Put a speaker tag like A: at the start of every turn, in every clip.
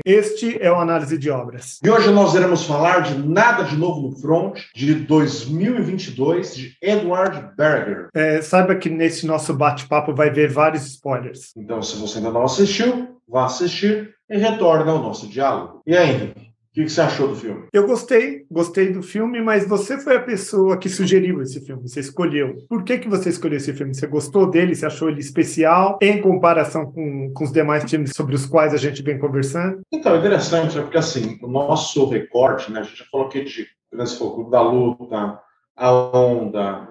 A: Este é o Análise de Obras.
B: E hoje nós iremos falar de Nada de Novo no Front, de 2022, de Edward Berger.
A: Saiba que nesse nosso bate-papo vai haver vários spoilers.
B: Então, se você ainda não assistiu, vá assistir e retorne ao nosso diálogo. E aí, Henrique? O que você achou do filme?
A: Eu gostei do filme, mas você foi a pessoa que sugeriu esse filme, você escolheu. Por que você escolheu esse filme? Você gostou dele? Você achou ele especial em comparação com os demais filmes sobre os quais a gente vem conversando?
B: Então, é interessante, porque assim, o nosso recorte, né, a gente já falou aqui de Clube da Luta, A Onda,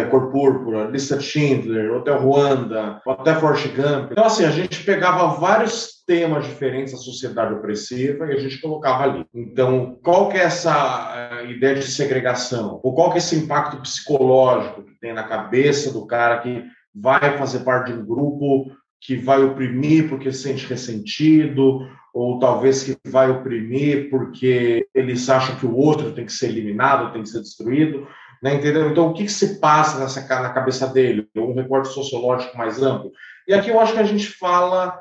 B: Cor Púrpura, Lista Schindler, Hotel Ruanda, até Forrest Gump. Então, assim, a gente pegava vários temas diferentes da sociedade opressiva e a gente colocava ali. Então, qual que é essa ideia de segregação? Ou qual que é esse impacto psicológico que tem na cabeça do cara que vai fazer parte de um grupo que vai oprimir porque se sente ressentido, ou talvez que vai oprimir porque eles acham que o outro tem que ser eliminado, tem que ser destruído, né, entendeu? Então, o que se passa na cabeça dele? Um recorte sociológico mais amplo. E aqui eu acho que a gente fala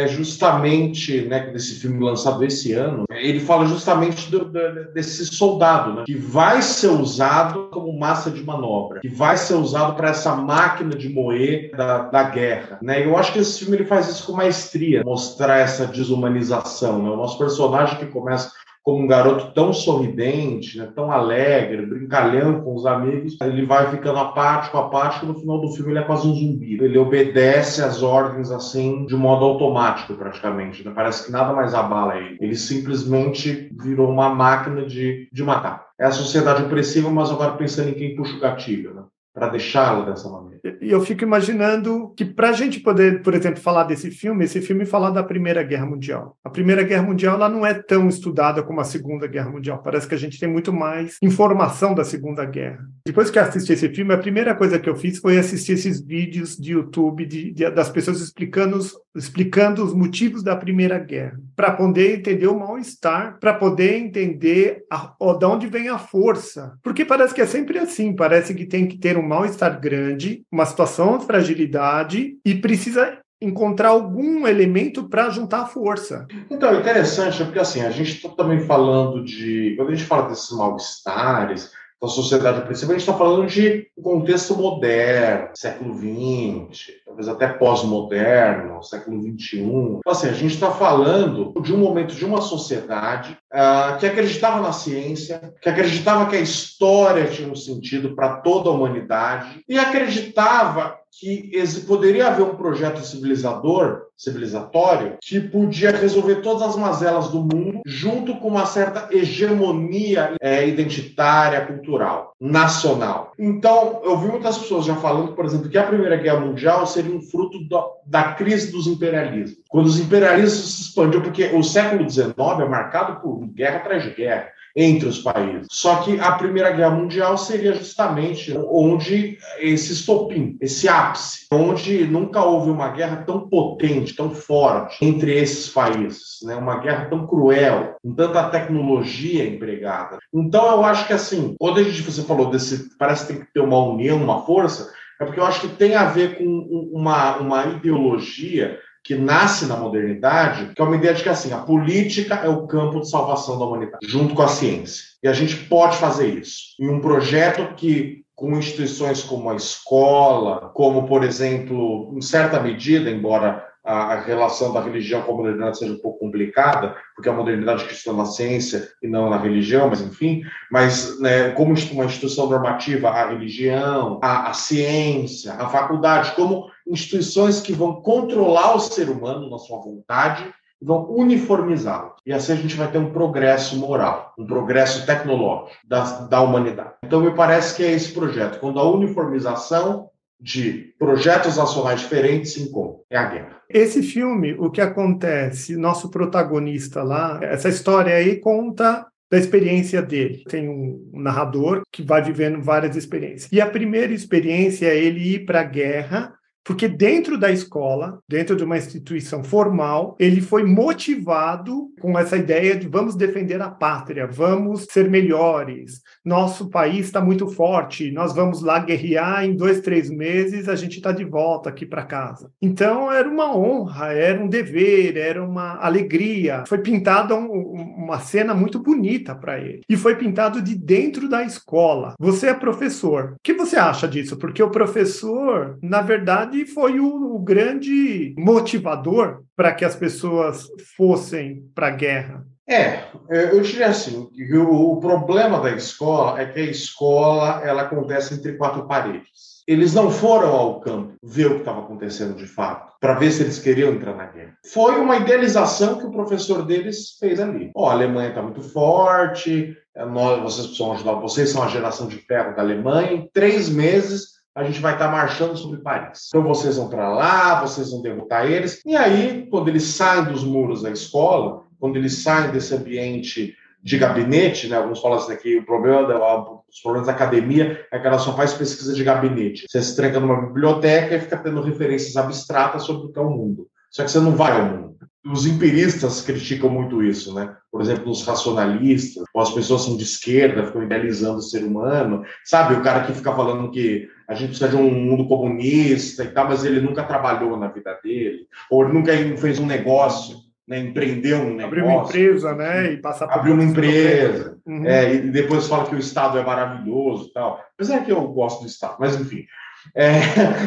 B: justamente, né, desse filme lançado esse ano, ele fala justamente desse soldado, né, que vai ser usado como massa de manobra, que vai ser usado para essa máquina de moer da guerra, né? Eu acho que esse filme ele faz isso com maestria, mostrar essa desumanização, né? O nosso personagem que começa como um garoto tão sorridente, né, tão alegre, brincalhão com os amigos, ele vai ficando apático, no final do filme ele é quase um zumbi. Ele obedece às ordens, assim, de modo automático, praticamente, né? Parece que nada mais abala ele. Ele simplesmente virou uma máquina de matar. É a sociedade opressiva, mas agora pensando em quem puxa o gatilho, né, para deixá-lo dessa maneira.
A: E eu fico imaginando que para a gente poder, por exemplo, falar desse filme, esse filme fala da Primeira Guerra Mundial. A Primeira Guerra Mundial ela não é tão estudada como a Segunda Guerra Mundial. Parece que a gente tem muito mais informação da Segunda Guerra. Depois que eu assisti esse filme, a primeira coisa que eu fiz foi assistir esses vídeos de YouTube das pessoas explicando os motivos da Primeira Guerra, para poder entender o mal-estar, para poder entender de onde vem a força. Porque parece que é sempre assim, parece que tem que ter um mal-estar grande, uma situação de fragilidade e precisa encontrar algum elemento para juntar a força.
B: Então, é interessante, porque assim, a gente está também falando quando a gente fala desses mal-estares, da sociedade opressiva, a gente está falando de um contexto moderno, século XX, talvez até pós-moderno, século XXI. Então, assim, a gente está falando de um momento de uma sociedade que acreditava na ciência, que acreditava que a história tinha um sentido para toda a humanidade e acreditava que poderia haver um projeto civilizatório que podia resolver todas as mazelas do mundo junto com uma certa hegemonia identitária, cultural, nacional. Então, eu vi muitas pessoas já falando, por exemplo, que a Primeira Guerra Mundial seria um fruto da crise dos imperialismos. Quando os imperialismos se expandiu, porque o século XIX é marcado por guerra atrás de guerra entre os países. Só que a Primeira Guerra Mundial seria justamente onde esse estopim, esse ápice, onde nunca houve uma guerra tão potente, tão forte entre esses países, né? Uma guerra tão cruel, com tanta tecnologia empregada. Então eu acho que assim, quando você falou parece que tem que ter uma união, uma força, é porque eu acho que tem a ver com uma ideologia que nasce na modernidade, que é uma ideia de que assim, a política é o campo de salvação da humanidade, junto com a ciência. E a gente pode fazer isso em um projeto que, com instituições como a escola, como, por exemplo, em certa medida, embora a relação da religião com a modernidade seja um pouco complicada, porque a modernidade questiona na ciência e não na religião, mas enfim, né, como uma instituição normativa, a religião, a ciência, a faculdade, como instituições que vão controlar o ser humano na sua vontade e vão uniformizá-lo. E assim a gente vai ter um progresso moral, um progresso tecnológico da humanidade. Então me parece que é esse projeto, quando a uniformização de projetos nacionais diferentes se encontram. É a guerra.
A: Esse filme, o que acontece, nosso protagonista lá, essa história aí conta da experiência dele. Tem um narrador que vai vivendo várias experiências. E a primeira experiência é ele ir para a guerra Porque dentro da escola, dentro de uma instituição formal, ele foi motivado com essa ideia de vamos defender a pátria, vamos ser melhores, nosso país está muito forte, nós vamos lá guerrear, em 2, 3 meses a gente está de volta aqui para casa. Então era uma honra, era um dever, era uma alegria. Foi pintada uma cena muito bonita para ele. E foi pintado de dentro da escola. Você é professor. O que você acha disso? Porque o professor, na verdade, foi o grande motivador para que as pessoas fossem para a guerra.
B: Eu diria assim, que o problema da escola é que a escola ela acontece entre 4 paredes. Eles não foram ao campo ver o que estava acontecendo de fato, para ver se eles queriam entrar na guerra. Foi uma idealização que o professor deles fez ali. A Alemanha está muito forte, vocês precisam ajudar, vocês são a geração de ferro da Alemanha, em 3 meses a gente vai estar marchando sobre Paris. Então vocês vão para lá, vocês vão derrotar eles. E aí, quando eles saem dos muros da escola, quando eles saem desse ambiente de gabinete, né? Alguns falam assim que os problemas da academia é que ela só faz pesquisa de gabinete. Você se tranca numa biblioteca e fica tendo referências abstratas sobre o que é o mundo. Só que você não vai ao mundo. Os empiristas criticam muito isso, né? Por exemplo, os racionalistas, ou as pessoas assim, de esquerda ficam idealizando o ser humano. Sabe, o cara que fica falando que a gente precisa de um mundo comunista e tal, mas ele nunca trabalhou na vida dele, ou ele nunca fez um negócio, né? Empreendeu um negócio.
A: Abriu uma empresa, né? E passar por
B: abriu uma empresa.
A: Uhum.
B: E depois fala que o Estado é maravilhoso e tal. Apesar que eu gosto do Estado, mas enfim.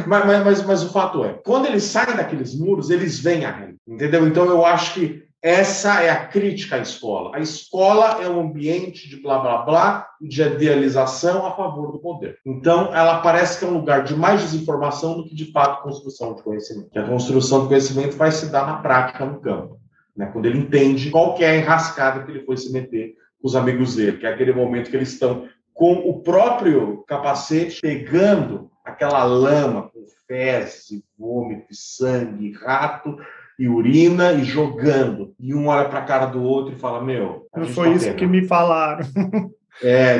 B: Mas o fato é, quando eles saem daqueles muros, eles veem a realidade, entendeu? Então eu acho que essa é a crítica à escola. A escola é um ambiente de blá blá blá, de idealização a favor do poder. Então ela parece que é um lugar de mais desinformação do que de fato construção de conhecimento. Que a construção do conhecimento vai se dar na prática, no campo, né? Quando ele entende qual que é a enrascada que ele foi se meter com os amigos dele, que é aquele momento que eles estão com o próprio capacete pegando aquela lama com fezes e vômito, e sangue, e rato e urina e jogando. E um olha para a cara do outro e fala,
A: não foi isso que me falaram.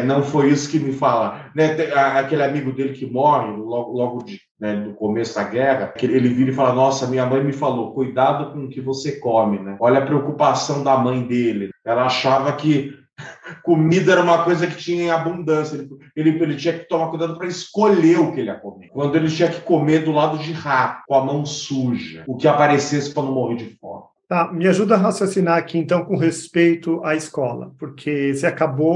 B: Não foi isso que me falaram. Né? Aquele amigo dele que morre logo no começo da guerra, ele vira e fala, nossa, minha mãe me falou, cuidado com o que você come, né? Olha a preocupação da mãe dele. Ela achava que comida era uma coisa que tinha em abundância. Ele tinha que tomar cuidado para escolher o que ele ia comer. Quando ele tinha que comer do lado de rato, com a mão suja, o que aparecesse para não morrer de fome.
A: Tá, me ajuda a raciocinar aqui, então, com respeito à escola, porque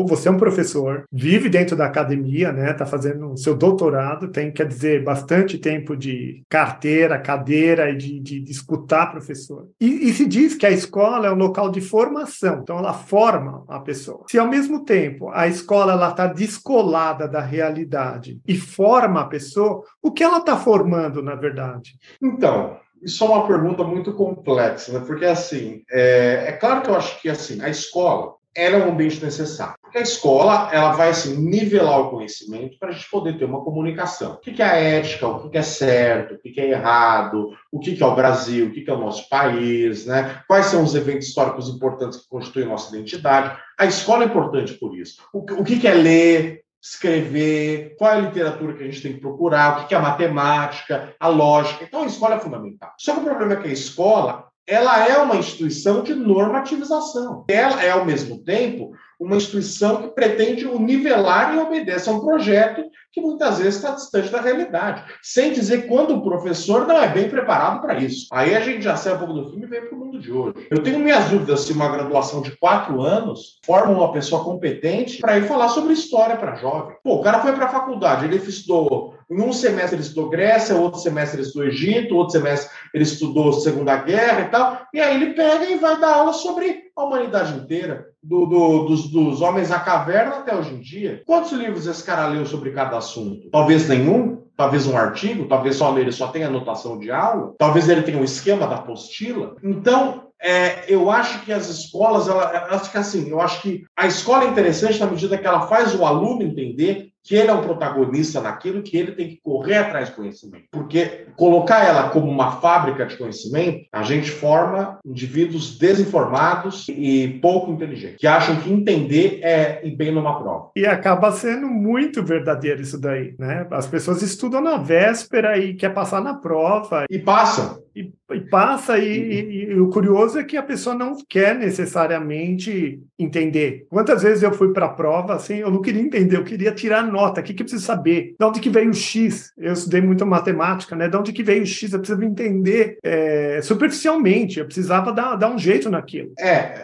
A: você é um professor, vive dentro da academia, né? Está fazendo o seu doutorado, quer dizer, bastante tempo de carteira, cadeira e de escutar professor. E se diz que a escola é um local de formação, então ela forma a pessoa. Se, ao mesmo tempo, a escola está descolada da realidade e forma a pessoa, o que ela está formando, na verdade?
B: Então, isso é uma pergunta muito complexa, né? Porque, assim, é claro que eu acho que, assim, a escola, ela é um ambiente necessário. Porque a escola, ela vai, assim, nivelar o conhecimento para a gente poder ter uma comunicação. O que é a ética, o que é certo, o que é errado, o que é o Brasil, o que é o nosso país, né? Quais são os eventos históricos importantes que constituem nossa identidade. A escola é importante por isso. O que é ler, escrever, qual é a literatura que a gente tem que procurar, o que é a matemática, a lógica. Então, a escola é fundamental. Só que o problema é que a escola, ela é uma instituição de normativização. Ela é, ao mesmo tempo, uma instituição que pretende nivelar e obedece a um projeto que muitas vezes está distante da realidade. Sem dizer quando o professor não é bem preparado para isso. Aí a gente já sai um pouco do filme e vem para o mundo de hoje. Eu tenho minhas dúvidas se uma graduação de 4 anos forma uma pessoa competente para ir falar sobre história para jovem. O cara foi para a faculdade, ele estudou, em um semestre ele estudou Grécia, outro semestre ele estudou Egito, outro semestre ele estudou Segunda Guerra e tal, e aí ele pega e vai dar aula sobre a humanidade inteira, dos homens à caverna até hoje em dia. Quantos livros esse cara leu sobre cada assunto? Talvez nenhum, talvez um artigo, talvez ele só tenha anotação de aula, talvez ele tenha um esquema da apostila. Então, eu acho que as escolas, eu acho que a escola é interessante na medida que ela faz o aluno entender que ele é um protagonista naquilo, que ele tem que correr atrás do conhecimento. Porque colocar ela como uma fábrica de conhecimento, a gente forma indivíduos desinformados e pouco inteligentes, que acham que entender é ir bem numa prova.
A: E acaba sendo muito verdadeiro isso daí, né? As pessoas estudam na véspera e quer passar na prova.
B: E passam.
A: E passa, e o curioso é que a pessoa não quer necessariamente entender. Quantas vezes eu fui para a prova, assim, eu não queria entender, eu queria tirar nota. O que eu preciso saber? De onde que veio o X? Eu estudei muito matemática, né? De onde que veio o X? Eu precisava entender superficialmente, eu precisava dar um jeito naquilo.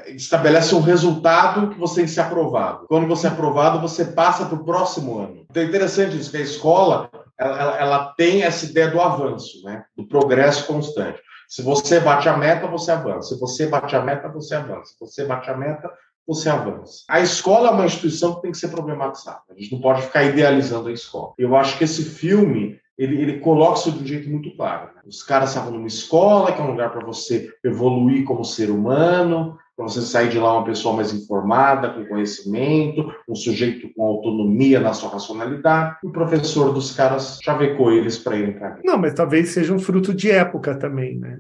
B: Estabelece um resultado que você tem que ser aprovado. Quando você é aprovado, você passa para o próximo ano. Então é interessante isso, que a escola ela tem essa ideia do avanço, né? Do progresso constante. Se você bate a meta, você avança. Se você bate a meta, você avança. Se você bate a meta, você avança. A escola é uma instituição que tem que ser problematizada. A gente não pode ficar idealizando a escola. Eu acho que esse filme, ele coloca isso de um jeito muito claro, né? Os caras estavam numa escola, que é um lugar para você evoluir como ser humano, para você sair de lá uma pessoa mais informada, com conhecimento, um sujeito com autonomia na sua racionalidade. E o professor dos caras chavecou eles para irem para mim.
A: Não, mas talvez seja um fruto de época também, né?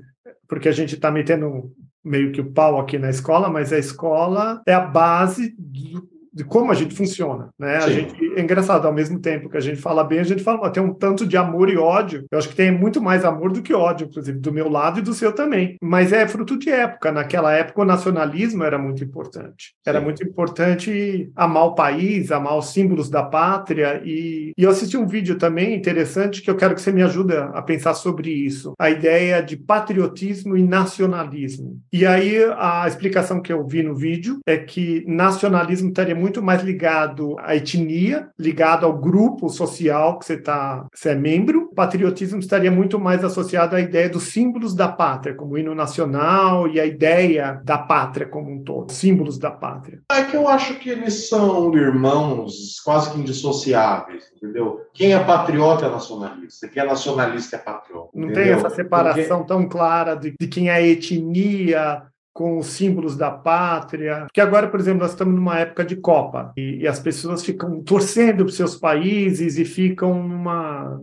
A: Porque a gente está metendo meio que o pau aqui na escola, mas a escola é a base de como a gente funciona, né? A gente, é engraçado, ao mesmo tempo que a gente fala bem, a gente fala, tem um tanto de amor e ódio. Eu acho que tem muito mais amor do que ódio, inclusive, do meu lado e do seu também. Mas é fruto de época. Naquela época, o nacionalismo era muito importante. Era muito importante amar o país, amar os símbolos da pátria. E eu assisti um vídeo também interessante que eu quero que você me ajude a pensar sobre isso. A ideia de patriotismo e nacionalismo. E aí, a explicação que eu vi no vídeo é que nacionalismo estaria muito mais ligado à etnia, ligado ao grupo social que você é membro. O patriotismo estaria muito mais associado à ideia dos símbolos da pátria, como o hino nacional e a ideia da pátria como um todo, símbolos da pátria.
B: É que eu acho que eles são irmãos quase que indissociáveis, entendeu? Quem é patriota é nacionalista, quem é nacionalista é patriota.
A: Não
B: entendeu?
A: tem essa separação tão clara de quem é etnia com os símbolos da pátria. Porque agora, por exemplo, nós estamos numa época de Copa e as pessoas ficam torcendo para os seus países e ficam numa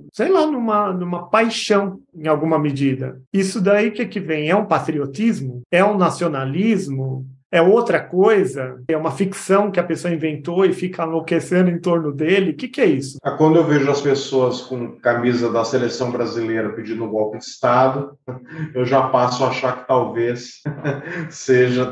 A: paixão em alguma medida. Isso daí que vem? É um patriotismo? É um nacionalismo? É outra coisa? É uma ficção que a pessoa inventou e fica enlouquecendo em torno dele? O que é isso?
B: Quando eu vejo as pessoas com camisa da seleção brasileira pedindo um golpe de Estado, eu já passo a achar que talvez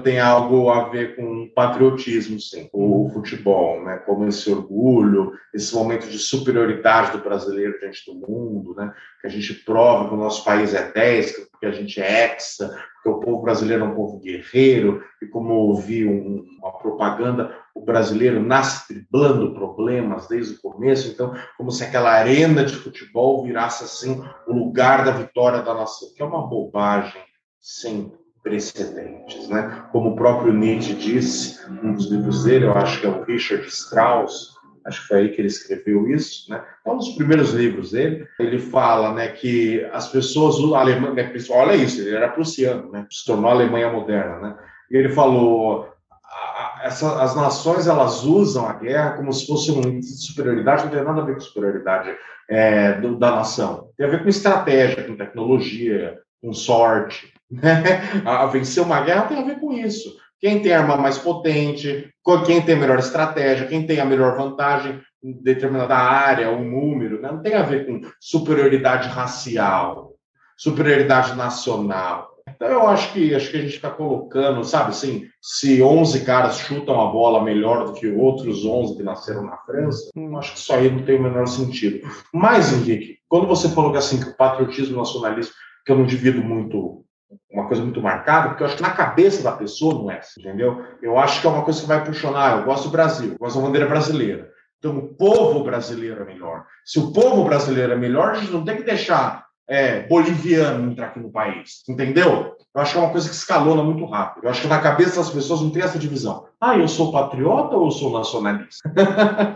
B: tenha algo a ver com patriotismo, sim. O futebol, né? Como esse orgulho, esse momento de superioridade do brasileiro diante do mundo, né? Que a gente prova que o nosso país é 10, que a gente é hexa, que o povo brasileiro é um povo guerreiro, e como eu ouvi uma propaganda, o brasileiro nasce driblando problemas desde o começo, então, como se aquela arena de futebol virasse, assim, o lugar da vitória da nação, que é uma bobagem sem precedentes, né? Como o próprio Nietzsche disse, um dos livros dele, eu acho que é o Richard Strauss, acho que foi aí que ele escreveu isso, né? É um dos primeiros livros dele. Ele fala, né, que as pessoas, a Alemanha, né, olha isso, ele era prussiano, né? Se tornou a Alemanha moderna, né? E ele falou, as nações, elas usam a guerra como se fosse um índice de superioridade, não tem nada a ver com superioridade da nação. Tem a ver com estratégia, com tecnologia, com sorte, né? A vencer uma guerra tem a ver com isso. Quem tem a arma mais potente, quem tem a melhor estratégia, quem tem a melhor vantagem em determinada área, um número, né? Não tem a ver com superioridade racial, superioridade nacional. Então, eu acho que a gente está colocando, sabe, assim, se 11 caras chutam a bola melhor do que outros 11 que nasceram na França, eu acho que isso aí não tem o menor sentido. Mas, Henrique, quando você falou que, assim, que o patriotismo e o nacionalismo, que eu não divido muito, uma coisa muito marcada, porque eu acho que na cabeça da pessoa não é assim, entendeu? Eu acho que é uma coisa que vai puxar, eu gosto do Brasil, eu gosto da bandeira brasileira. Então, o povo brasileiro é melhor. Se o povo brasileiro é melhor, a gente não tem que deixar boliviano entrar aqui no país, entendeu? Eu acho que é uma coisa que escalona muito rápido. Eu acho que na cabeça das pessoas não tem essa divisão. Eu sou patriota ou eu sou nacionalista?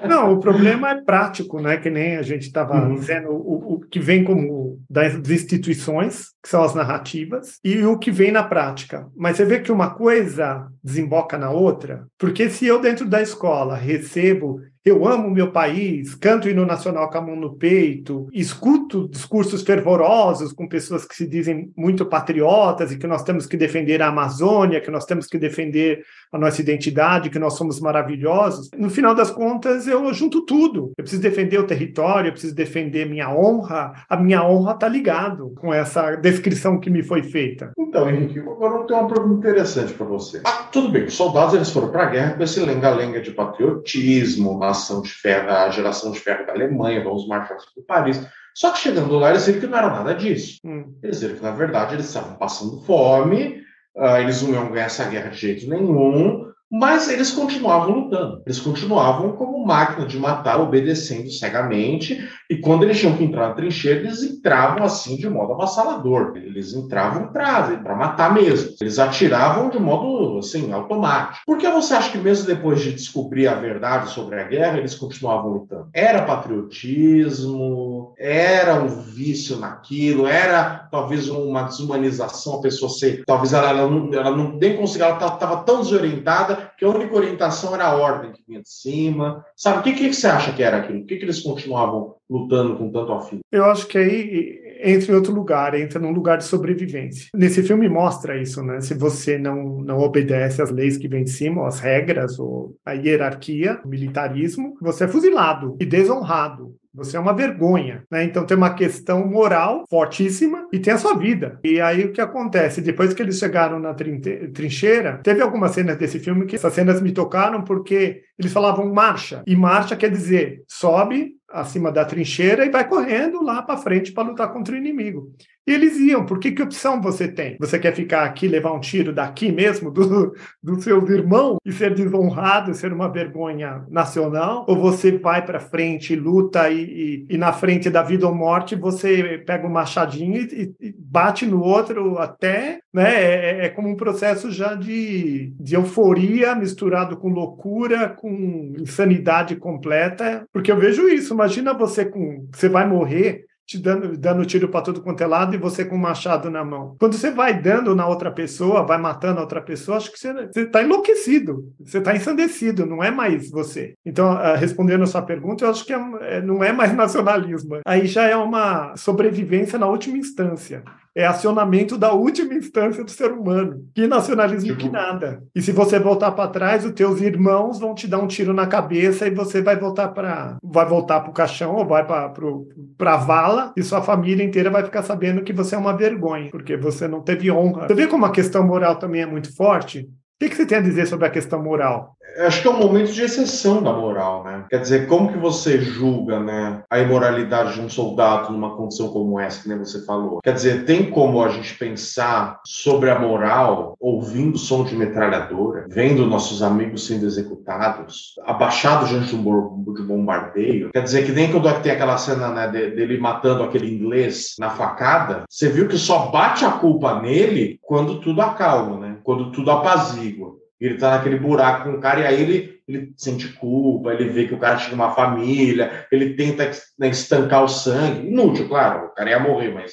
A: Não, o problema é prático, né? Que nem a gente estava dizendo, o que vem como das instituições, que são as narrativas, e o que vem na prática. Mas você vê que uma coisa desemboca na outra, porque se eu dentro da escola recebo eu amo o meu país, canto o hino nacional com a mão no peito, escuto discursos fervorosos com pessoas que se dizem muito patriotas e que nós temos que defender a Amazônia, que nós temos que defender a nossa identidade, que nós somos maravilhosos. No final das contas, eu junto tudo. Eu preciso defender o território, eu preciso defender minha honra. A minha honra está ligado com essa descrição que me foi feita.
B: Então, Henrique, agora eu tenho uma pergunta interessante para você. Tudo bem, os soldados eles foram para a guerra com esse lenga-lenga de patriotismo, nação de ferro, a geração de ferro da Alemanha, vamos marchar por Paris. Só que chegando lá, eles viram que não era nada disso. Eles viram que, na verdade, eles estavam passando fome, eles não iam ganhar essa guerra de jeito nenhum, mas eles continuavam lutando. Eles continuavam como máquina de matar, obedecendo cegamente, e quando eles tinham que entrar na trincheira, eles entravam assim de modo avassalador. Eles entravam para matar mesmo. Eles atiravam de modo assim, automático. Por que você acha que mesmo depois de descobrir a verdade sobre a guerra, eles continuavam lutando? Era patriotismo? Era um vício naquilo? Era talvez uma desumanização, a pessoa ser... Talvez ela não nem conseguia, ela estava tão desorientada que a única orientação era a ordem que vinha de cima. Sabe, o que você acha que era aquilo? Por que eles continuavam lutando com tanto afinco?
A: Eu acho que aí entra em outro lugar, entra num lugar de sobrevivência. Nesse filme mostra isso, né? Se você não obedece às leis que vêm de cima, às regras, ou à hierarquia, o militarismo, você é fuzilado e desonrado. Você é uma vergonha, né? Então tem uma questão moral fortíssima e tem a sua vida. E aí o que acontece? Depois que eles chegaram na trincheira, teve algumas cenas desse filme que essas cenas me tocaram porque eles falavam marcha. E marcha quer dizer sobe acima da trincheira e vai correndo lá para frente para lutar contra o inimigo. E eles iam, porque que opção você tem? Você quer ficar aqui, levar um tiro daqui mesmo, dos seus irmãos, e ser desonrado, ser uma vergonha nacional? Ou você vai para frente, luta, e na frente da vida ou morte, você pega um machadinho e bate no outro até, né? É como um processo já de euforia misturado com loucura, com insanidade completa, porque eu vejo isso. Imagina você vai morrer te dando tiro para tudo quanto é lado e você com um machado na mão. Quando você vai dando na outra pessoa, vai matando a outra pessoa, acho que você está enlouquecido, você está ensandecido, não é mais você. Então, respondendo a sua pergunta, eu acho que não é mais nacionalismo. Aí já é uma sobrevivência na última instância. É acionamento da última instância do ser humano. Que nacionalismo que nada. E se você voltar para trás, os teus irmãos vão te dar um tiro na cabeça e você vai voltar para o caixão ou vai para a vala e sua família inteira vai ficar sabendo que você é uma vergonha, porque você não teve honra. Você vê como a questão moral também é muito forte? O que você tem a dizer sobre a questão moral?
B: Acho que é um momento de exceção da moral, né? Quer dizer, como que você julga, né, a imoralidade de um soldado numa condição como essa, que nem você falou? Quer dizer, tem como a gente pensar sobre a moral ouvindo som de metralhadora, vendo nossos amigos sendo executados, abaixados diante de um bombardeio? Quer dizer, que nem quando tem aquela cena, né, dele matando aquele inglês na facada, você viu que só bate a culpa nele quando tudo acalma, né? Quando tudo apazigua. Ele tá naquele buraco com o cara e aí ele sente culpa, ele vê que o cara tinha uma família, ele tenta, né, estancar o sangue. Inútil, claro, o cara ia morrer, mas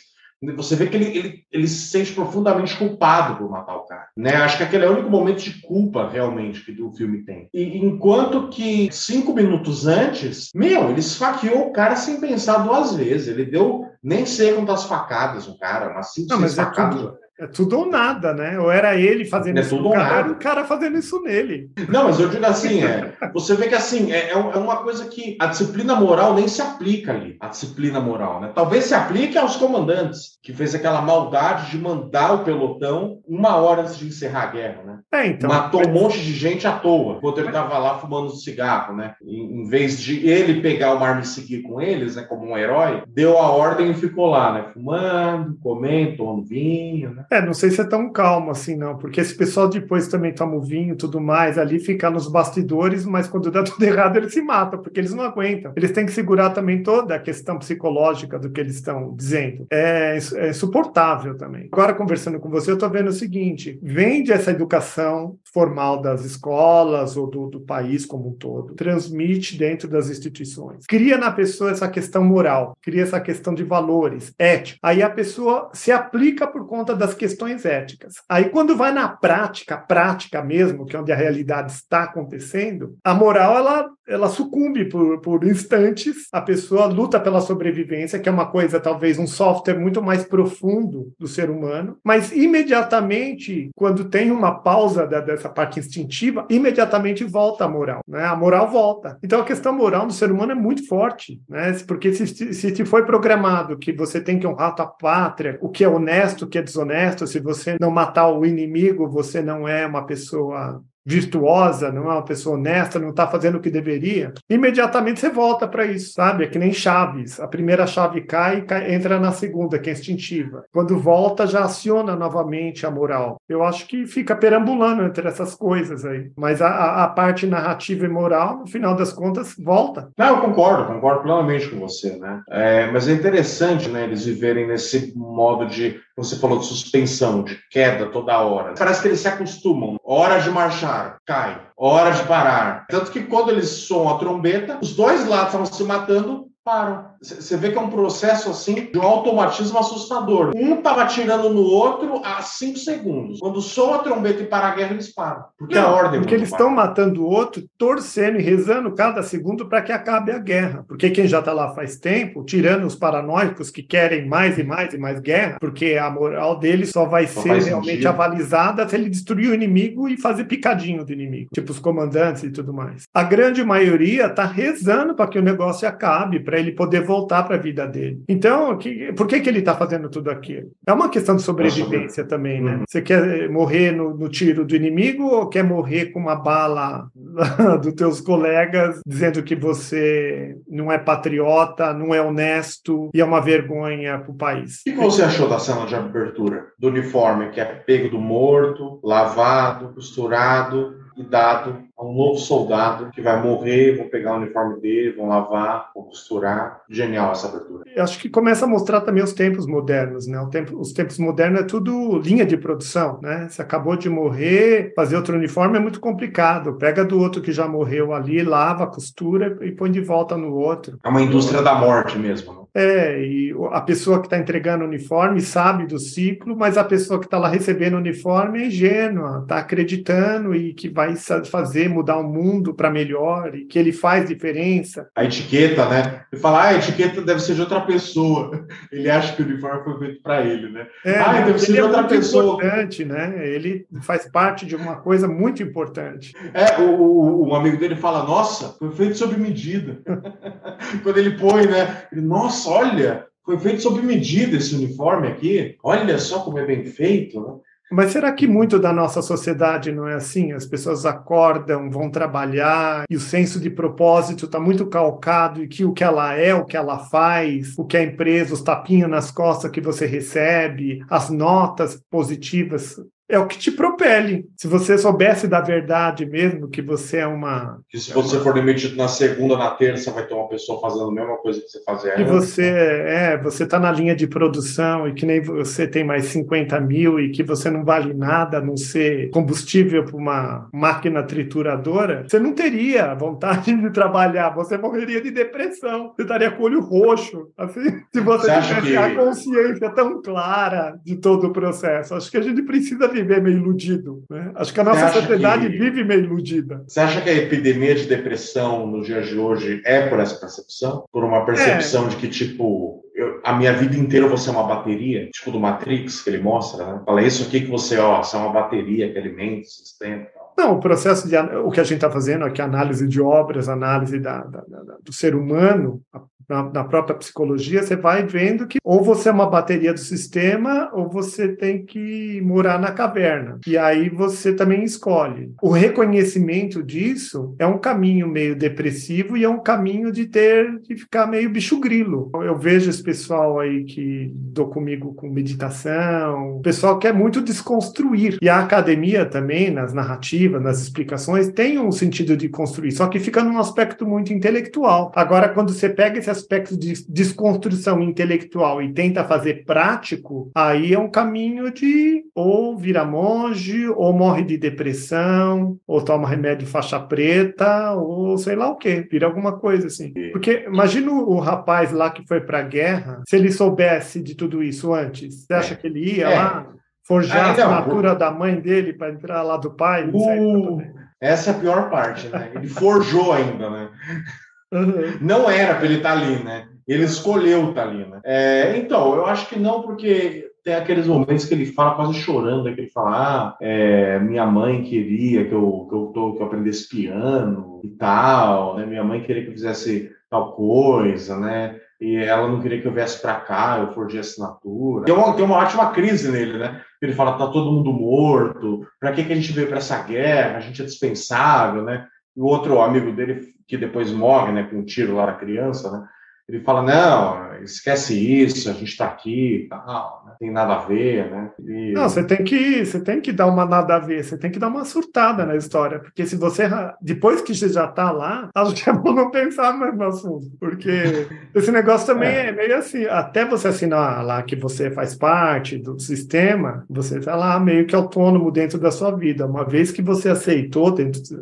B: você vê que ele se sente profundamente culpado por matar o cara, né? Acho que aquele é o único momento de culpa, realmente, que o filme tem. E enquanto que 5 minutos antes, ele esfaqueou o cara sem pensar 2 vezes. Ele deu, nem sei quantas facadas o cara, umas 5, 6 facadas.
A: É tudo ou nada, né? Ou era ele fazendo isso no cara, ou o cara fazendo isso nele.
B: Não, mas eu digo assim, você vê que assim, é uma coisa que a disciplina moral nem se aplica ali, a disciplina moral, né? Talvez se aplique aos comandantes, que fez aquela maldade de mandar o pelotão 1 hora antes de encerrar a guerra, né?
A: Então,
B: matou um monte de gente à toa, enquanto ele estava lá fumando um cigarro, né? Em vez de ele pegar uma arma e seguir com eles, né, como um herói, deu a ordem e ficou lá, né? Fumando, comendo, tomando vinho, né?
A: Não sei se é tão calmo assim, não, porque esse pessoal depois também toma o vinho e tudo mais, ali fica nos bastidores, mas quando dá tudo errado eles se matam, porque eles não aguentam. Eles têm que segurar também toda a questão psicológica do que eles estão dizendo. É insuportável também. Agora, conversando com você, eu estou vendo o seguinte, vende essa educação formal das escolas ou do país como um todo, transmite dentro das instituições, cria na pessoa essa questão moral, cria essa questão de valores, ética. Aí a pessoa se aplica por conta das questões éticas. Aí, quando vai na prática mesmo, que é onde a realidade está acontecendo, a moral, ela sucumbe por instantes, a pessoa luta pela sobrevivência, que é uma coisa, talvez, um software muito mais profundo do ser humano, mas imediatamente, quando tem uma pausa dessa parte instintiva, imediatamente volta a moral, né? A moral volta. Então, a questão moral do ser humano é muito forte, né? Porque se te foi programado que você tem que honrar a tua pátria, o que é honesto, o que é desonesto, se você não matar o inimigo, você não é uma pessoa virtuosa, não é uma pessoa honesta, não está fazendo o que deveria, imediatamente você volta para isso, sabe? É que nem chaves. A primeira chave cai, entra na segunda, que é instintiva. Quando volta, já aciona novamente a moral. Eu acho que fica perambulando entre essas coisas aí. Mas a parte narrativa e moral, no final das contas, volta.
B: Não, eu concordo plenamente com você, né? Mas é interessante, né, eles viverem nesse modo de, você falou de suspensão, de queda toda hora. Parece que eles se acostumam. Hora de marchar, cai. Hora de parar. Tanto que quando eles soam a trombeta, os dois lados estavam se matando, param. Você vê que é um processo assim de um automatismo assustador. Um estava atirando no outro há 5 segundos. Quando soa a trombeta e para a guerra, eles param. Porque a ordem.
A: Porque eles estão matando o outro, torcendo e rezando cada segundo para que acabe a guerra. Porque quem já está lá faz tempo, tirando os paranoicos que querem mais e mais e mais guerra, porque a moral deles só vai ser realmente avalizada se ele destruir o inimigo e fazer picadinho do inimigo, tipo os comandantes e tudo mais. A grande maioria está rezando para que o negócio acabe, para ele poder voltar para a vida dele. Então, por que ele está fazendo tudo aquilo? É uma questão de sobrevivência também, né? Você quer morrer no tiro do inimigo ou quer morrer com uma bala dos teus colegas dizendo que você não é patriota, não é honesto e é uma vergonha para o país?
B: O que você achou da cena de abertura? Do uniforme que é pego do morto, lavado, costurado e dado a um novo soldado que vai morrer, vão pegar o uniforme dele, vão lavar, vão costurar. Genial essa abertura.
A: Eu acho que começa a mostrar também os tempos modernos, né? Os tempos modernos é tudo linha de produção, né? Você acabou de morrer, fazer outro uniforme é muito complicado. Pega do outro que já morreu ali, lava, costura e põe de volta no outro.
B: É uma indústria da morte mesmo, né?
A: E a pessoa que está entregando o uniforme sabe do ciclo, mas a pessoa que está lá recebendo o uniforme é ingênua, está acreditando e que vai fazer mudar o mundo para melhor e que ele faz diferença.
B: A etiqueta, né? Ele fala, a etiqueta deve ser de outra pessoa. Ele acha que o uniforme foi feito para ele, né? Deve ser de outra pessoa.
A: Importante, né? Ele faz parte de uma coisa muito importante.
B: Um amigo dele fala, nossa, foi feito sob medida. Quando ele põe, né? Ele, nossa, olha, foi feito sob medida esse uniforme aqui. Olha só como é bem feito, né?
A: Mas será que muito da nossa sociedade não é assim? As pessoas acordam, vão trabalhar e o senso de propósito está muito calcado e que o que ela é, o que ela faz, o que a empresa, os tapinhos nas costas que você recebe, as notas positivas, é o que te propele. Se você soubesse da verdade mesmo, que você é uma...
B: Que se você for demitido na segunda, na terça, vai ter uma pessoa fazendo a mesma coisa que você fazia antes.
A: Que você está na linha de produção e que nem você tem mais 50 mil e que você não vale nada a não ser combustível para uma máquina trituradora, você não teria vontade de trabalhar, você morreria de depressão, você estaria com o olho roxo, assim, se você tivesse a consciência tão clara de todo o processo. Acho que a gente precisa viver meio iludido, né? Acho que a nossa sociedade vive meio iludida.
B: Você acha que a epidemia de depressão nos dias de hoje é por essa percepção? Por uma percepção de que, tipo, a minha vida inteira eu vou ser uma bateria? Tipo do Matrix, que ele mostra, né? Fala, isso aqui que você é uma bateria que alimenta, sustenta.
A: Não, o processo o que a gente está fazendo aqui, análise de obras, análise do ser humano, na própria psicologia, você vai vendo que ou você é uma bateria do sistema ou você tem que morar na caverna. E aí você também escolhe. O reconhecimento disso é um caminho meio depressivo e é um caminho de ficar meio bicho grilo. Eu vejo esse pessoal aí que dou comigo com meditação, o pessoal quer muito desconstruir. E a academia também, nas narrativas, nas explicações, tem um sentido de construir, só que fica num aspecto muito intelectual. Agora, quando você pega esse aspecto de desconstrução intelectual e tenta fazer prático, aí é um caminho de ou vira monge, ou morre de depressão, ou toma remédio faixa preta, ou sei lá o quê, vira alguma coisa assim. Porque imagina o rapaz lá que foi para a guerra, se ele soubesse de tudo isso antes, você acha que ele ia lá forjar a assinatura da mãe dele para entrar lá do pai.
B: Essa é a pior parte, né? Ele forjou ainda, né?
A: Uhum.
B: Não era para ele estar ali, né? Ele escolheu estar ali, né? Então, eu acho que não, porque tem aqueles momentos que ele fala quase chorando, que ele fala, minha mãe queria que eu aprendesse piano e tal, né? Minha mãe queria que eu fizesse tal coisa, né? E ela não queria que eu viesse para cá, eu forjei a assinatura. Tem uma ótima crise nele, né? Ele fala, tá todo mundo morto, para que a gente veio para essa guerra? A gente é dispensável, né? E o outro amigo dele, que depois morre, né, com um tiro lá na criança, né? Ele fala, não, esquece isso, a gente está aqui, tal, não tem nada a ver, né?
A: Não, você tem que dar uma nada a ver, você tem que dar uma surtada na história, porque se você, depois que você já está lá, acho que é bom não pensar mais no assunto, porque esse negócio também é meio assim, até você assinar lá que você faz parte do sistema, você está lá meio que autônomo dentro da sua vida. Uma vez que você aceitou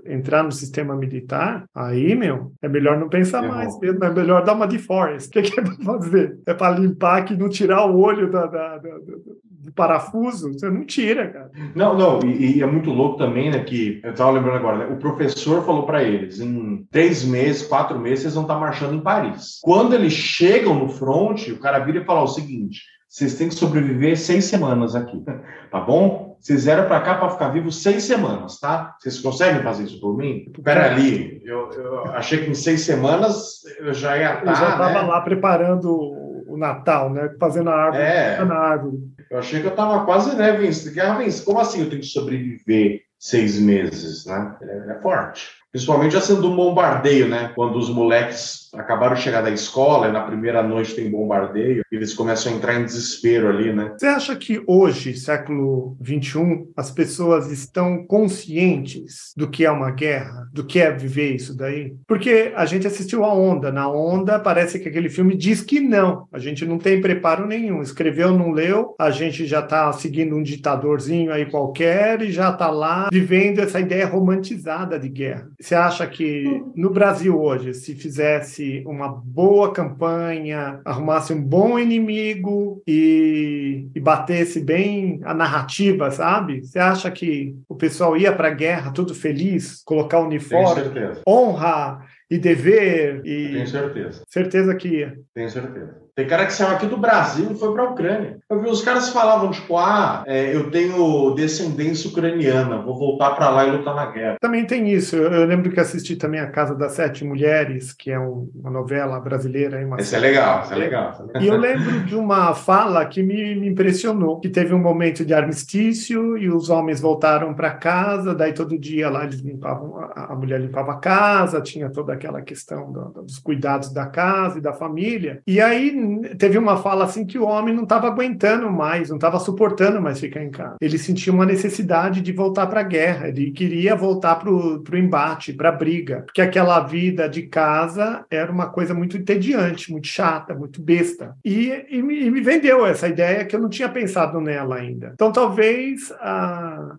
A: entrar no sistema militar, aí, é melhor não pensar mais mesmo, é melhor dar uma de Forrest. O que é para fazer? É para limpar aqui, não tirar o olho do parafuso? Você não tira, cara.
B: Não, e é muito louco também, né, que eu estava lembrando agora, né, o professor falou para eles, em 3 meses, 4 meses, vocês vão estar marchando em Paris. Quando eles chegam no front, o cara vira e fala o seguinte, vocês têm que sobreviver 6 semanas aqui, tá bom? Vocês vieram para cá para ficar vivos 6 semanas, tá? Vocês conseguem fazer isso por mim? Pera ali, eu achei que em 6 semanas eu já ia estar,
A: eu já estava
B: né?
A: lá preparando o Natal, né? Fazendo a árvore, na árvore.
B: Eu achei que eu estava quase, né, Vince? Como assim eu tenho que sobreviver 6 meses, né? É forte. Principalmente já sendo um bombardeio, né? Quando os moleques acabaram de chegar da escola e na primeira noite tem bombardeio, eles começam a entrar em desespero ali, né?
A: Você acha que hoje, século XXI, as pessoas estão conscientes do que é uma guerra, do que é viver isso daí? Porque a gente assistiu a Onda. Na Onda, parece que aquele filme diz que não. A gente não tem preparo nenhum. Escreveu, não leu, a gente já está seguindo um ditadorzinho aí qualquer e já está lá vivendo essa ideia romantizada de guerra. Você acha que no Brasil hoje, se fizesse uma boa campanha, arrumasse um bom inimigo e batesse bem a narrativa, sabe? Você acha que o pessoal ia para a guerra tudo feliz, colocar uniforme, honra e dever?
B: Tenho certeza.
A: Certeza que ia.
B: Tenho certeza. Tem cara que saiu aqui do Brasil e foi para a Ucrânia. Eu vi os caras falavam, tipo, eu tenho descendência ucraniana, vou voltar para lá e lutar na guerra.
A: Também tem isso. Eu lembro que assisti também A Casa das Sete Mulheres, que é uma novela brasileira.
B: Isso é legal, isso é legal.
A: E eu lembro de uma fala que me impressionou, que teve um momento de armistício e os homens voltaram para casa, daí todo dia lá eles limpavam, a mulher limpava a casa, tinha toda aquela questão dos cuidados da casa e da família. E aí teve uma fala assim que o homem não estava aguentando mais, não estava suportando mais ficar em casa. Ele sentia uma necessidade de voltar para a guerra, ele queria voltar para o embate, para a briga, porque aquela vida de casa era uma coisa muito entediante, muito chata, muito besta. E me vendeu essa ideia que eu não tinha pensado nela ainda. Então talvez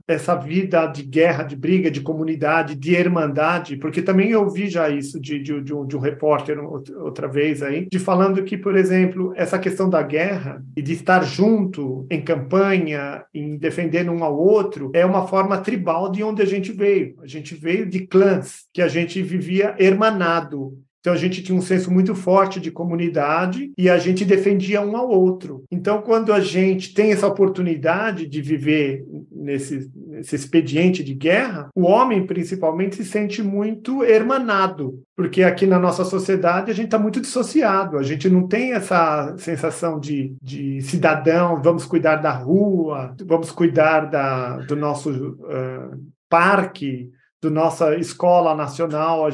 A: essa vida de guerra, de briga, de comunidade, de irmandade, porque também eu vi já isso de um repórter outra vez aí, de falando que, por exemplo, essa questão da guerra e de estar junto em campanha, em defender um ao outro, é uma forma tribal de onde a gente veio. A gente veio de clãs, que a gente vivia hermanado. Então, a gente tinha um senso muito forte de comunidade e a gente defendia um ao outro. Então, quando a gente tem essa oportunidade de viver nesse expediente de guerra, o homem, principalmente, se sente muito hermanado, porque aqui na nossa sociedade a gente está muito dissociado, a gente não tem essa sensação de cidadão, vamos cuidar da rua, vamos cuidar do nosso parque, da nossa escola nacional.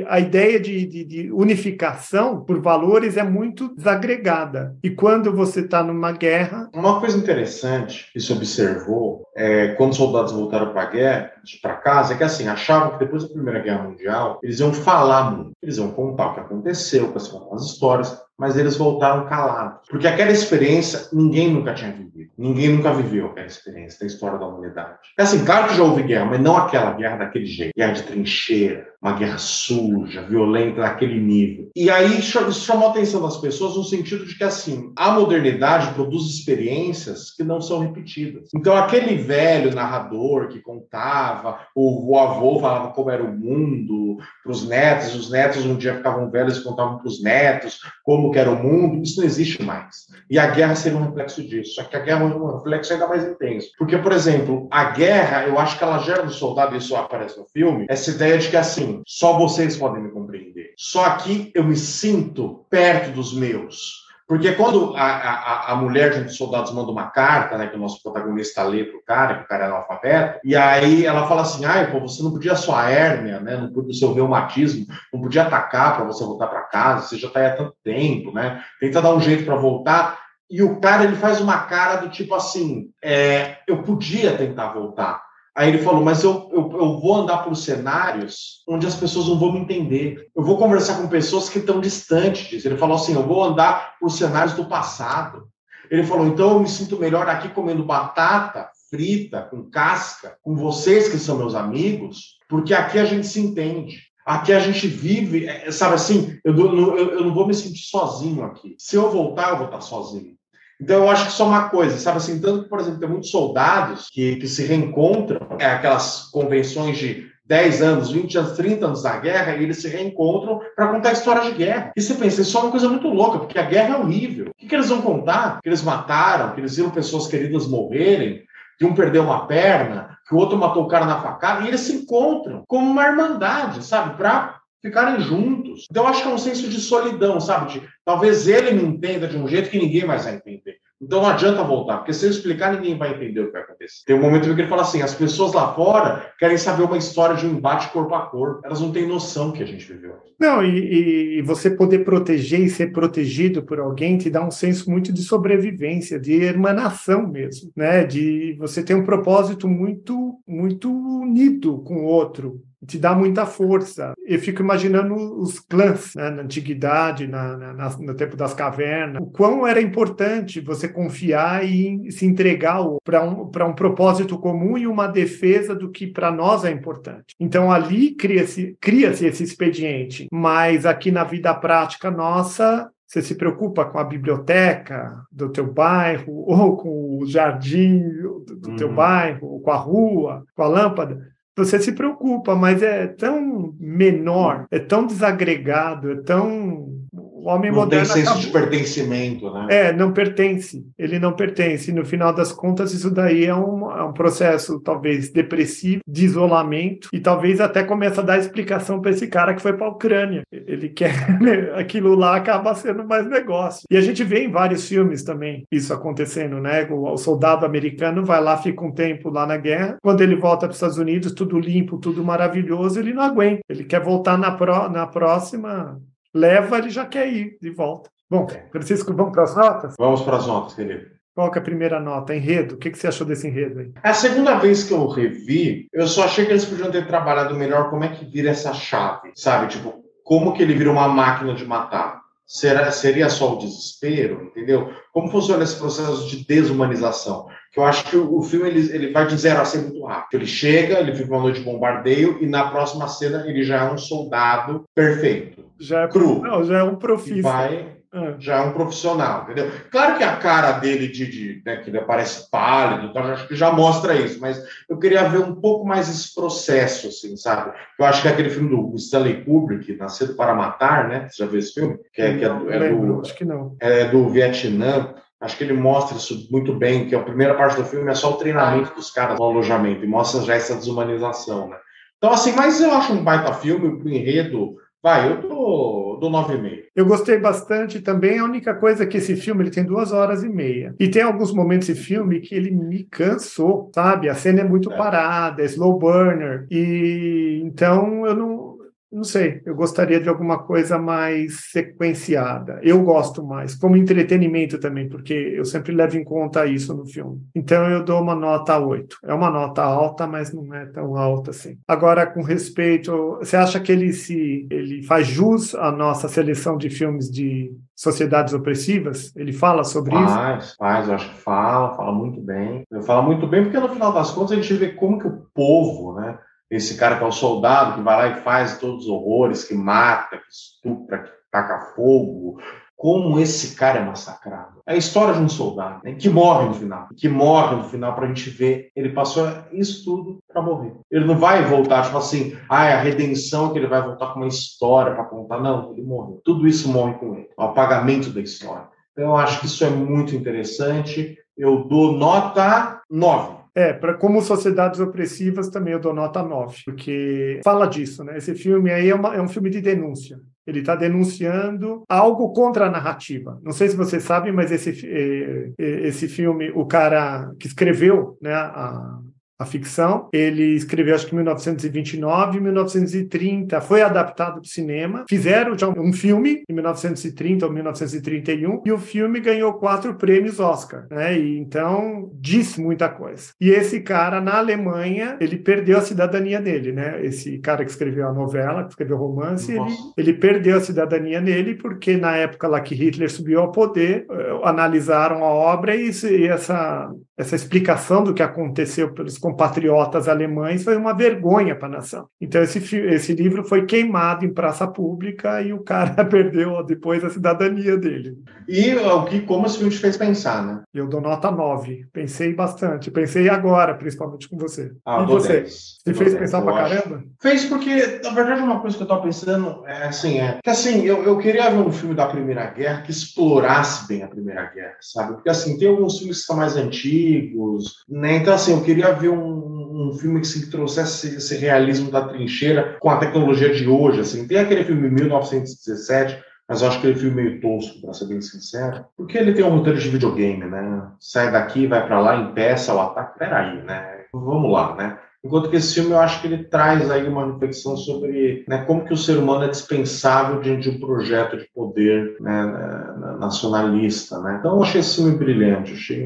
A: A ideia de unificação por valores é muito desagregada. E quando você está numa guerra...
B: Uma coisa interessante que se observou quando os soldados voltaram para a guerra, para casa, é que assim, achavam que depois da Primeira Guerra Mundial, eles iam falar muito, eles iam contar o que aconteceu, as histórias, mas eles voltaram calados. Porque aquela experiência ninguém nunca tinha vivido. Ninguém nunca viveu aquela experiência da história da humanidade. É assim, claro que já houve guerra, mas não aquela guerra daquele jeito. Guerra de trincheira, uma guerra suja, violenta, daquele nível. E aí isso chamou a atenção das pessoas no sentido de que, assim, a modernidade produz experiências que não são repetidas. Então, aquele velho narrador que contava, o avô falava como era o mundo para os netos, os netos um dia ficavam velhos e contavam para os netos como que era o mundo, isso não existe mais. E a guerra seria um reflexo disso. Só que a guerra é um reflexo ainda mais intenso. Porque, por exemplo, a guerra, eu acho que ela gera no soldado, isso aparece no filme, essa ideia de que, assim, só vocês podem me compreender. Só aqui eu me sinto perto dos meus. Porque quando a mulher de soldados manda uma carta, né, que o nosso protagonista lê pro cara, que o cara é analfabeto, e aí ela fala assim, pô, você não podia a sua hérnia, né, não podia o seu reumatismo, não podia atacar para você voltar para casa, você já está aí há tanto tempo, né, tenta dar um jeito para voltar, e o cara, ele faz uma cara do tipo assim, eu podia tentar voltar. Aí ele falou, mas eu vou andar por cenários onde as pessoas não vão me entender. Eu vou conversar com pessoas que estão distantes disso. Ele falou assim, eu vou andar por cenários do passado. Ele falou, então eu me sinto melhor aqui comendo batata frita, com casca, com vocês que são meus amigos, porque aqui a gente se entende. Aqui a gente vive, sabe assim, eu não vou me sentir sozinho aqui. Se eu voltar, eu vou estar sozinho. Então, eu acho que isso é uma coisa, sabe assim, tanto que, por exemplo, tem muitos soldados que se reencontram, aquelas convenções de 10 anos, 20 anos, 30 anos da guerra, e eles se reencontram para contar histórias de guerra. E você pensa, isso é uma coisa muito louca, porque a guerra é horrível. O que eles vão contar? Que eles mataram, que eles viram pessoas queridas morrerem, que um perdeu uma perna, que o outro matou o cara na facada, e eles se encontram como uma irmandade, sabe, para ficarem juntos. Então, eu acho que é um senso de solidão, sabe? Talvez ele me entenda de um jeito que ninguém mais vai entender. Então, não adianta voltar, porque se eu explicar, ninguém vai entender o que vai acontecer. Tem um momento em que ele fala assim, as pessoas lá fora querem saber uma história de um embate corpo a corpo. Elas não têm noção que a gente viveu.
A: Não, e você poder proteger e ser protegido por alguém te dá um senso muito de sobrevivência, de hermanação mesmo, né? De você ter um propósito muito, muito unido com o outro. Te dá muita força. Eu fico imaginando os clãs, né, na antiguidade, no tempo das cavernas, o quão era importante você confiar e se entregar para um propósito comum e uma defesa do que para nós é importante. Então, ali cria-se esse expediente, mas aqui na vida prática nossa, você se preocupa com a biblioteca do teu bairro, ou com o jardim do teu bairro, ou com a rua, com a lâmpada. Você se preocupa, mas é tão menor, é tão desagregado, é tão... O homem
B: não
A: moderno
B: tem senso
A: acabou...
B: de pertencimento, né?
A: Não pertence. Ele não pertence. No final das contas, isso daí é um processo, talvez, depressivo, de isolamento, e talvez até comece a dar explicação para esse cara que foi para a Ucrânia. Ele quer... Aquilo lá acaba sendo mais negócio. E a gente vê em vários filmes também isso acontecendo, né? O soldado americano vai lá, fica um tempo lá na guerra. Quando ele volta para os Estados Unidos, tudo limpo, tudo maravilhoso, ele não aguenta. Ele quer voltar na próxima... Leva, ele já quer ir de volta. Bom, Francisco, vamos para as notas?
B: Vamos para as notas, querido.
A: Qual que é a primeira nota? Enredo? O que você achou desse enredo aí?
B: A segunda vez que eu revi, eu só achei que eles podiam ter trabalhado melhor como é que vira essa chave, sabe? Tipo, como que ele vira uma máquina de matar? Seria só o desespero, entendeu? Como funciona esse processo de desumanização? Que eu acho que o filme ele vai de 0 a 100 muito rápido. Ele chega, ele fica uma noite de bombardeio e na próxima cena ele já é um soldado perfeito. Cru.
A: Não, já é um profissional.
B: Já é um profissional, entendeu? Claro que a cara dele, né, que ele aparece pálido, então, acho que já mostra isso, mas eu queria ver um pouco mais esse processo, assim, sabe? Eu acho que é aquele filme do Stanley Kubrick, Nascido para Matar, né? Você já viu esse filme?
A: Acho que não.
B: É do Vietnã. Acho que ele mostra isso muito bem, que a primeira parte do filme é só o treinamento dos caras no alojamento, e mostra já essa desumanização, né? Então, assim, mas eu acho um baita filme, o enredo... eu dou 9,5.
A: Eu gostei bastante também. A única coisa é que esse filme ele tem 2 horas e meia. E tem alguns momentos desse filme que ele me cansou, sabe? A cena é muito parada, é slow burner. E então eu não sei, eu gostaria de alguma coisa mais sequenciada. Eu gosto mais, como entretenimento também, porque eu sempre levo em conta isso no filme. Então eu dou uma nota 8. É uma nota alta, mas não é tão alta assim. Agora, com respeito, você acha que ele faz jus à nossa seleção de filmes de sociedades opressivas? Ele fala sobre isso?
B: Faz, eu acho que fala muito bem. Fala muito bem porque no final das contas a gente vê como que o povo, né? Esse cara que é o soldado, que vai lá e faz todos os horrores, que mata, que estupra, que taca fogo, como esse cara é massacrado. É a história de um soldado, né, que morre no final pra gente ver, ele passou isso tudo pra morrer. Ele não vai voltar, tipo assim, é a redenção que ele vai voltar com uma história pra contar. Não, ele morreu. Tudo isso morre com ele. O apagamento da história. Então eu acho que isso é muito interessante. Eu dou nota 9.
A: Como sociedades opressivas também eu dou nota 9, porque fala disso, né? Esse filme aí é um filme de denúncia. Ele está denunciando algo contra a narrativa. Não sei se vocês sabem, mas esse filme, o cara que escreveu, né, a ficção, ele escreveu acho que em 1929, 1930, foi adaptado para o cinema, fizeram já um filme em 1930 ou 1931, e o filme ganhou 4 prêmios Oscar, né? E então diz muita coisa. E esse cara na Alemanha, ele perdeu a cidadania dele, né? Esse cara que escreveu a novela, que escreveu o romance, ele perdeu a cidadania dele porque na época lá que Hitler subiu ao poder, analisaram a obra e essa explicação do que aconteceu pelos compatriotas alemães foi uma vergonha para a nação. Então esse livro foi queimado em praça pública e o cara perdeu depois a cidadania dele.
B: E como esse filme te fez pensar, né?
A: Eu dou nota 9. Pensei bastante. Pensei agora, principalmente com você.
B: E você?
A: 10. Você fez pensar pra caramba?
B: Fez porque, na verdade, uma coisa que eu tava pensando eu queria ver um filme da Primeira Guerra que explorasse bem a Primeira Guerra, sabe? Porque, assim, tem alguns filmes que são mais antigos, né? Então, assim, eu queria ver um filme que trouxesse esse realismo da trincheira com a tecnologia de hoje, assim. Tem aquele filme 1917, mas eu acho aquele filme meio tosco, pra ser bem sincero, porque ele tem um roteiro de videogame, né? Sai daqui, vai pra lá, impeça o ataque. Peraí, né? Vamos lá, né? Enquanto que esse filme, eu acho que ele traz aí uma reflexão sobre, né, como que o ser humano é dispensável diante de um projeto de poder, né, nacionalista, né? Então, eu achei esse filme brilhante. Achei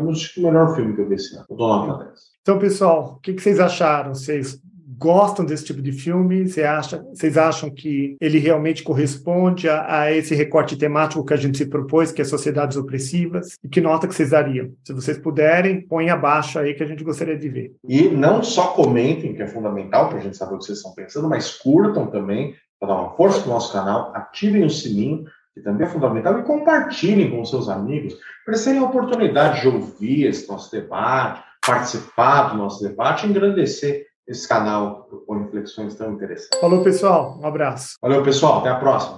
B: acho que o melhor filme que eu vi esse ano. Eu dou nota 10.
A: Então, pessoal, o que vocês acharam? Vocês gostam desse tipo de filme? Vocês acham que ele realmente corresponde a esse recorte temático que a gente se propôs, que é sociedades opressivas? E que nota que vocês dariam? Se vocês puderem, põe abaixo aí que a gente gostaria de ver.
B: E não só comentem, que é fundamental para a gente saber o que vocês estão pensando, mas curtam também, para dar uma força para o nosso canal, ativem o sininho, que também é fundamental, e compartilhem com seus amigos, para eles terem a oportunidade de ouvir esse nosso debate, participar do nosso debate e engrandecer esse canal com reflexões tão interessantes.
A: Falou, pessoal. Um abraço.
B: Valeu, pessoal. Até a próxima.